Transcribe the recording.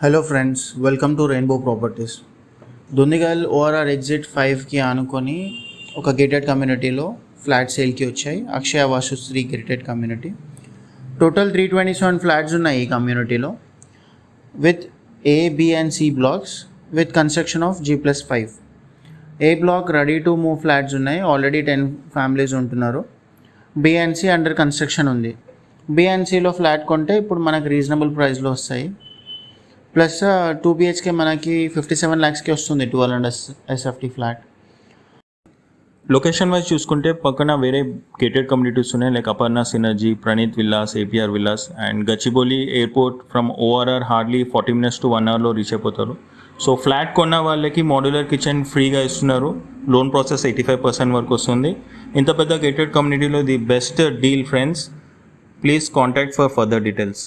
Hello friends, welcome to Rainbow Properties. Dundigal ORR exit 5కి ఆనుకొని ఒక గేటెడ్ కమ్యూనిటీలో ఫ్లాట్ సేల్కి వచ్చాయి. Akshaya Vasu Sri gated community. Total 327 flats ఉన్నాయి ఈ కమ్యూనిటీలో with A, B and C blocks with construction of G+5. A block ready to move flats ఉన్నాయి, ఆల్రెడీ 10 ఫ్యామిలీస్ ఉంటున్నారు. B and C under construction ఉంది. బి అండ్ సిలో ఫ్లాట్ కొంటే ఇప్పుడు మనకు రీజనబుల్ ప్రైస్లో వస్తాయి. ప్లస్ 2 BHK మనకి 57 lakhsకి వస్తుంది 1200 SFT ఫ్లాట్. లొకేషన్ వైజ్ చూసుకుంటే పక్కన వేరే గేటెడ్ కమ్యూనిటీస్ ఉన్నాయి, like Aparna Synergy, Praneeth villas, APR villas and Gachibowli airport. From ORR hardly 40 minutes to 1 hourలో రీచ్ అయిపోతారు. సో ఫ్లాట్ కొన్న వాళ్ళకి మోడ్యులర్ కిచెన్ ఫ్రీగా ఇస్తున్నారు. లోన్ ప్రాసెస్ 85% వరకు వస్తుంది. ఇంత పెద్ద గేటెడ్ కమ్యూనిటీలో the best deal friends. Please contact for further details.